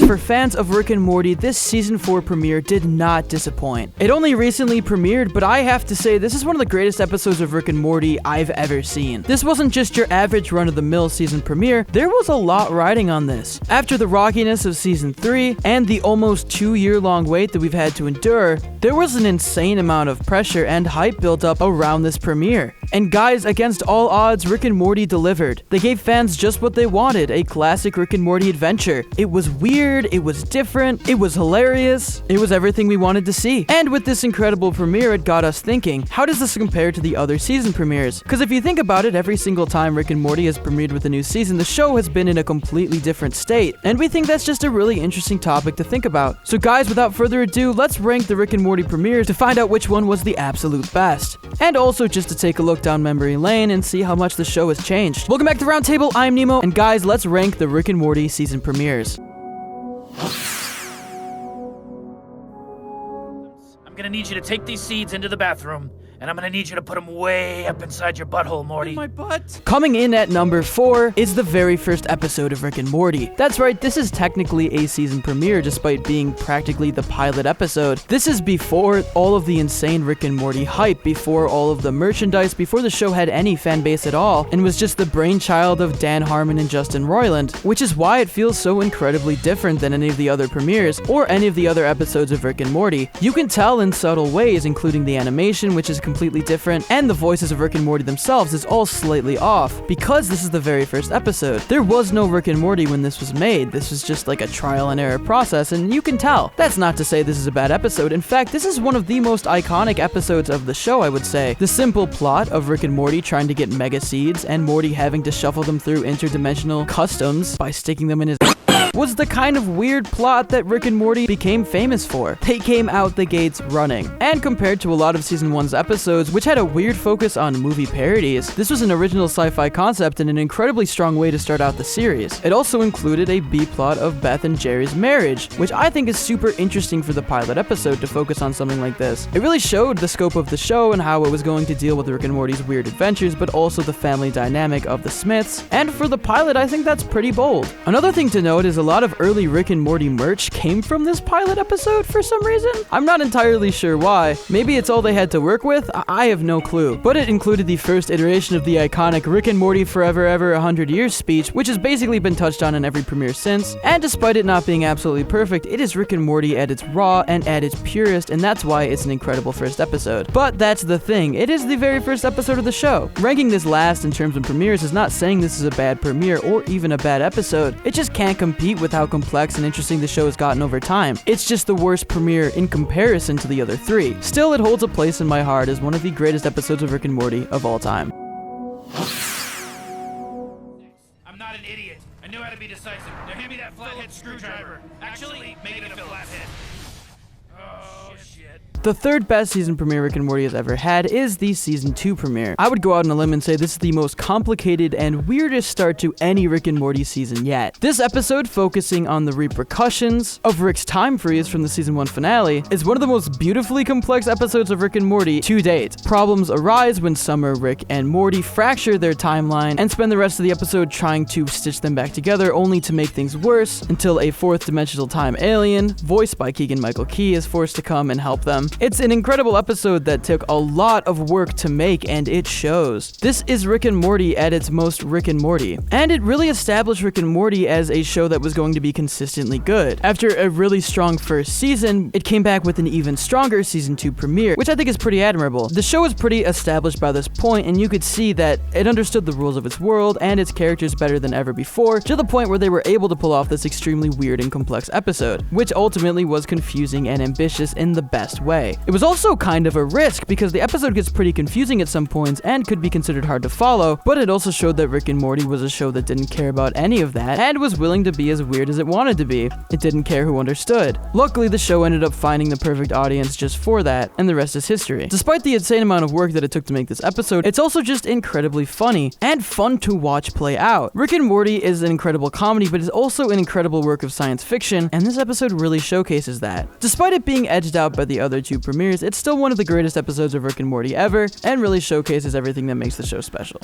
for fans of Rick and Morty, this season 4 premiere did not disappoint. It only recently premiered, but I have to say this is one of the greatest episodes of Rick and Morty I've ever seen. This wasn't just your average run-of-the-mill season premiere, there was a lot riding on this. After the rockiness of season 3 and the almost 2-year-long wait that we've had to endure, there was an insane amount of pressure and hype built up around this premiere. And guys, against all odds, Rick and Morty delivered. They gave fans just what they wanted, a classic Rick and Morty adventure. It was weird, it was different, it was hilarious, it was everything we wanted to see. And with this incredible premiere, it got us thinking, how does this compare to the other season premieres? Because if you think about it, every single time Rick and Morty has premiered with a new season, the show has been in a completely different state. And we think that's just a really interesting topic to think about. So guys, without further ado, let's rank the Rick and Morty premieres to find out which one was the absolute best. And also just to take a look down memory lane and see how much the show has changed. Welcome back to Roundtable, I'm Nemo, and guys, let's rank the Rick and Morty season premieres. I'm gonna need you to take these seeds into the bathroom, and I'm gonna need you to put them way up inside your butthole, Morty. In my butt? Coming in at number 4 is the very first episode of Rick and Morty. That's right, this is technically a season premiere despite being practically the pilot episode. This is before all of the insane Rick and Morty hype, before all of the merchandise, before the show had any fan base at all, and was just the brainchild of Dan Harmon and Justin Roiland, which is why it feels so incredibly different than any of the other premieres, or any of the other episodes of Rick and Morty. You can tell in subtle ways, including the animation, which is completely different, and the voices of Rick and Morty themselves is all slightly off, because this is the very first episode. There was no Rick and Morty when this was made. This was just like a trial and error process, and you can tell. That's not to say this is a bad episode. In fact, this is one of the most iconic episodes of the show, I would say. The simple plot of Rick and Morty trying to get mega seeds, and Morty having to shuffle them through interdimensional customs by sticking them in his was the kind of weird plot that Rick and Morty became famous for. They came out the gates running. And compared to a lot of season 1's episodes, which had a weird focus on movie parodies, this was an original sci-fi concept and an incredibly strong way to start out the series. It also included a B-plot of Beth and Jerry's marriage, which I think is super interesting for the pilot episode to focus on something like this. It really showed the scope of the show and how it was going to deal with Rick and Morty's weird adventures, but also the family dynamic of the Smiths. And for the pilot, I think that's pretty bold. Another thing to note is a lot of early Rick and Morty merch came from this pilot episode for some reason. I'm not entirely sure why. Maybe it's all they had to work with? I have no clue. But it included the first iteration of the iconic Rick and Morty Forever Ever 100 Years speech, which has basically been touched on in every premiere since. And despite it not being absolutely perfect, it is Rick and Morty at its raw and at its purest, and that's why it's an incredible first episode. But that's the thing. It is the very first episode of the show. Ranking this last in terms of premieres is not saying this is a bad premiere or even a bad episode. It just can't compete with how complex and interesting the show has gotten over time. It's just the worst premiere in comparison to the other 3. Still, it holds a place in my heart as one of the greatest episodes of Rick and Morty of all time. I'm not an idiot. I knew how to be decisive. Now hand me that flathead screwdriver. Actually, make it a flathead. Oh, shit. The third best season premiere Rick and Morty has ever had is the season 2 premiere. I would go out on a limb and say this is the most complicated and weirdest start to any Rick and Morty season yet. This episode, focusing on the repercussions of Rick's time freeze from the season 1 finale, is one of the most beautifully complex episodes of Rick and Morty to date. Problems arise when Summer, Rick, and Morty fracture their timeline and spend the rest of the episode trying to stitch them back together, only to make things worse until a fourth dimensional time alien, voiced by Keegan-Michael Key, is forced to come and help them. It's an incredible episode that took a lot of work to make, and it shows. This is Rick and Morty at its most Rick and Morty, and it really established Rick and Morty as a show that was going to be consistently good. After a really strong first season, it came back with an even stronger season 2 premiere, which I think is pretty admirable. The show was pretty established by this point, and you could see that it understood the rules of its world and its characters better than ever before, to the point where they were able to pull off this extremely weird and complex episode, which ultimately was confusing and ambitious in the best way. It was also kind of a risk because the episode gets pretty confusing at some points and could be considered hard to follow, but it also showed that Rick and Morty was a show that didn't care about any of that and was willing to be as weird as it wanted to be. It didn't care who understood. Luckily, the show ended up finding the perfect audience just for that, and the rest is history. Despite the insane amount of work that it took to make this episode, it's also just incredibly funny and fun to watch play out. Rick and Morty is an incredible comedy, but it's also an incredible work of science fiction, and this episode really showcases that. Despite it being edged out by the other 2 premieres, it's still one of the greatest episodes of Rick and Morty ever, and really showcases everything that makes the show special.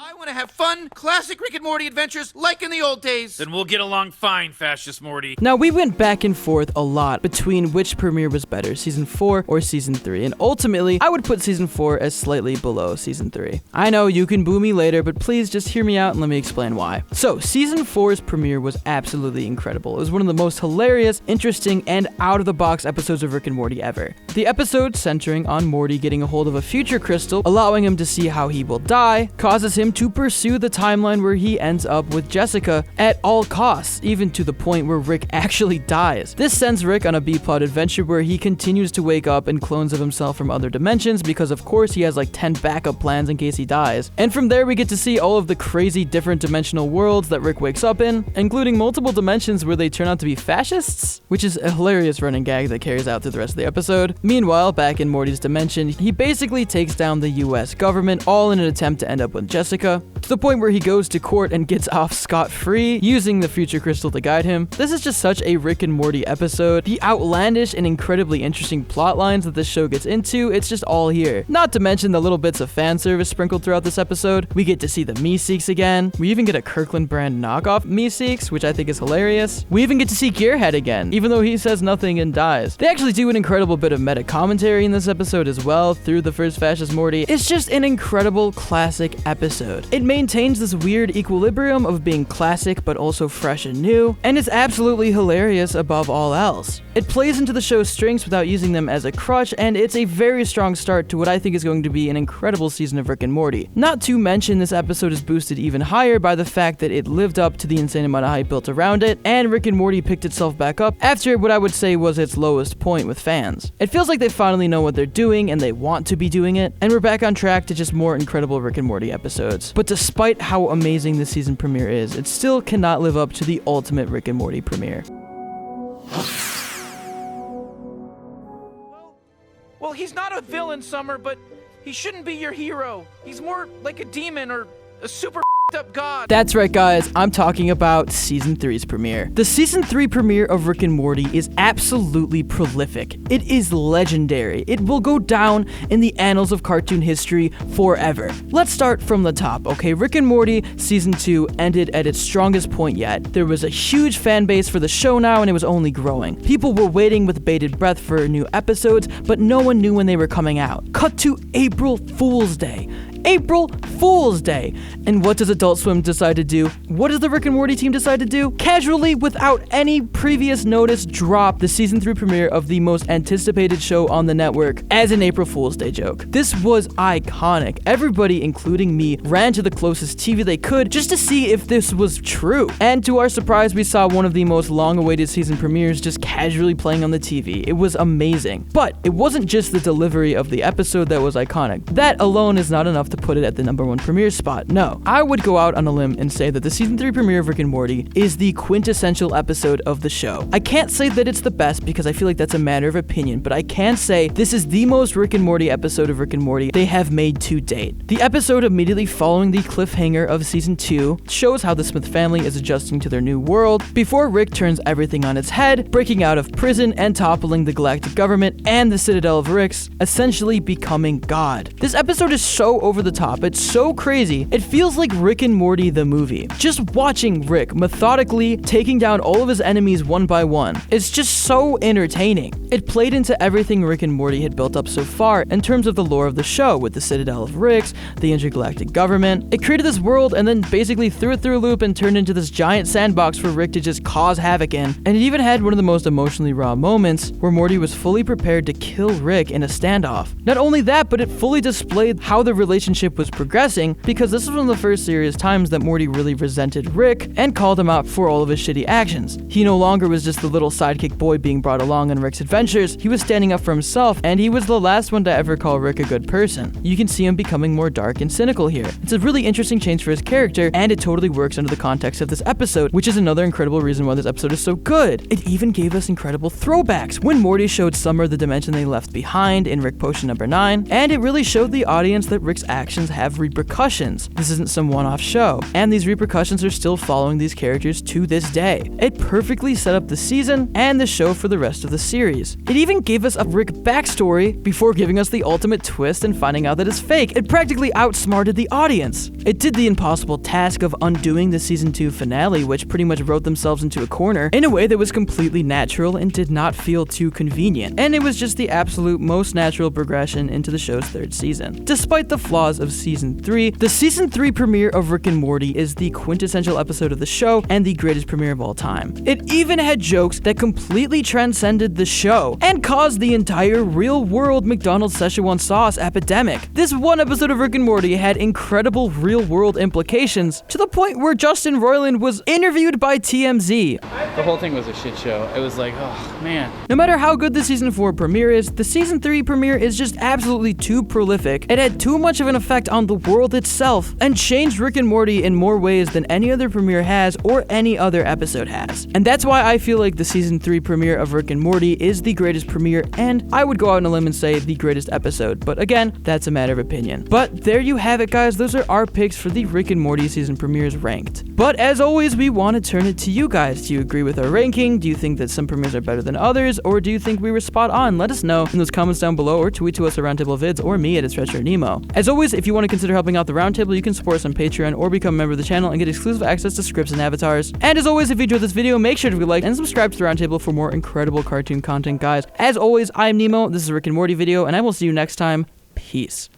I want to have fun, classic Rick and Morty adventures like in the old days. Then we'll get along fine, Fascist Morty. Now, we went back and forth a lot between which premiere was better, season 4 or season 3, and ultimately, I would put season 4 as slightly below season 3. I know you can boo me later, but please just hear me out and let me explain why. So, season 4's premiere was absolutely incredible. It was one of the most hilarious, interesting, and out-of-the-box episodes of Rick and Morty ever. The episode centering on Morty getting a hold of a future crystal, allowing him to see how he will die, causes him to pursue the timeline where he ends up with Jessica at all costs, even to the point where Rick actually dies. This sends Rick on a B-plot adventure where he continues to wake up in clones of himself from other dimensions because of course he has like 10 backup plans in case he dies. And from there we get to see all of the crazy different dimensional worlds that Rick wakes up in, including multiple dimensions where they turn out to be fascists, which is a hilarious running gag that carries out through the rest of the episode. Meanwhile, back in Morty's dimension, he basically takes down the US government all in an attempt to end up with Jessica, to the point where he goes to court and gets off scot-free using the future crystal to guide him. This is just such a Rick and Morty episode. The outlandish and incredibly interesting plot lines that this show gets into, it's just all here. Not to mention the little bits of fan service sprinkled throughout this episode. We get to see the Meeseeks again. We even get a Kirkland brand knockoff Meeseeks, which I think is hilarious. We even get to see Gearhead again, even though he says nothing and dies. They actually do an incredible bit of meta commentary in this episode as well through the first Fascist Morty. It's just an incredible classic episode. It maintains this weird equilibrium of being classic but also fresh and new, and it's absolutely hilarious above all else. It plays into the show's strengths without using them as a crutch, and it's a very strong start to what I think is going to be an incredible season of Rick and Morty. Not to mention, this episode is boosted even higher by the fact that it lived up to the insane amount of hype built around it, and Rick and Morty picked itself back up after what I would say was its lowest point with fans. It feels like they finally know what they're doing and they want to be doing it, and we're back on track to just more incredible Rick and Morty episodes. But despite how amazing the season premiere is, it still cannot live up to the ultimate Rick and Morty premiere. Well, he's not a villain, Summer, but he shouldn't be your hero. He's more like a demon or a super up god. That's right, guys. I'm talking about season 3's premiere. The season 3 premiere of Rick and Morty is absolutely prolific. It is legendary. It will go down in the annals of cartoon history forever. Let's start from the top, okay? Rick and Morty season 2 ended at its strongest point yet. There was a huge fan base for the show now, and it was only growing. People were waiting with bated breath for new episodes, but no one knew when they were coming out. Cut to April Fool's Day. April Fool's Day. And what does Adult Swim decide to do? What does the Rick and Morty team decide to do? Casually, without any previous notice, drop the season 3 premiere of the most anticipated show on the network as an April Fool's Day joke. This was iconic. Everybody, including me, ran to the closest TV they could just to see if this was true. And to our surprise, we saw one of the most long-awaited season premieres just casually playing on the TV. It was amazing. But it wasn't just the delivery of the episode that was iconic. That alone is not enough to put it at the #1 premiere spot. No, I would go out on a limb and say that the season 3 premiere of Rick and Morty is the quintessential episode of the show. I can't say that it's the best because I feel like that's a matter of opinion, but I can say this is the most Rick and Morty episode of Rick and Morty they have made to date. The episode immediately following the cliffhanger of season 2 shows how the Smith family is adjusting to their new world before Rick turns everything on its head, breaking out of prison and toppling the galactic government and the Citadel of Ricks, essentially becoming God. This episode is so over the top. It's so crazy. It feels like Rick and Morty the movie. Just watching Rick methodically taking down all of his enemies one by one. It's just so entertaining. It played into everything Rick and Morty had built up so far in terms of the lore of the show with the Citadel of Ricks, the intergalactic government. It created this world and then basically threw it through a loop and turned into this giant sandbox for Rick to just cause havoc in. And it even had one of the most emotionally raw moments where Morty was fully prepared to kill Rick in a standoff. Not only that, but it fully displayed how the relationship was progressing, because this was one of the first serious times that Morty really resented Rick and called him out for all of his shitty actions. He no longer was just the little sidekick boy being brought along on Rick's adventures. He was standing up for himself, and he was the last one to ever call Rick a good person. You can see him becoming more dark and cynical here. It's a really interesting change for his character, and it totally works under the context of this episode, which is another incredible reason why this episode is so good. It even gave us incredible throwbacks when Morty showed Summer the dimension they left behind in Rick Potion number 9, and it really showed the audience that Rick's actions have repercussions. This isn't some one-off show, and these repercussions are still following these characters to this day. It perfectly set up the season and the show for the rest of the series. It even gave us a Rick backstory before giving us the ultimate twist and finding out that it's fake. It practically outsmarted the audience. It did the impossible task of undoing the season 2 finale, which pretty much wrote themselves into a corner in a way that was completely natural and did not feel too convenient. And it was just the absolute most natural progression into the show's 3rd season. Despite the flaws of season 3, the season 3 premiere of Rick and Morty is the quintessential episode of the show and the greatest premiere of all time. It even had jokes that completely transcended the show and caused the entire real-world McDonald's Szechuan sauce epidemic. This one episode of Rick and Morty had incredible real-world implications to the point where Justin Roiland was interviewed by TMZ. The whole thing was a shit show. It was like, oh man. No matter how good the season 4 premiere is, the season 3 premiere is just absolutely too prolific. It had too much of an effect on the world itself and changed Rick and Morty in more ways than any other premiere has or any other episode has. And that's why I feel like the season 3 premiere of Rick and Morty is the greatest premiere, and I would go out on a limb and say the greatest episode. But again, that's a matter of opinion. But there you have it, guys. Those are our picks for the Rick and Morty season premieres ranked. But as always, we want to turn it to you guys. Do you agree with our ranking? Do you think that some premieres are better than others? Or do you think we were spot on? Let us know in those comments down below, or tweet to us at Roundtable Vids or me at @StretcherNemo. As always, if you want to consider helping out the Roundtable, you can support us on Patreon or become a member of the channel and get exclusive access to scripts and avatars. And as always, if you enjoyed this video, make sure to like and subscribe to the Roundtable for more incredible cartoon content, guys. As always, I'm Nemo. This is a Rick and Morty video, and I will see you next time. Peace.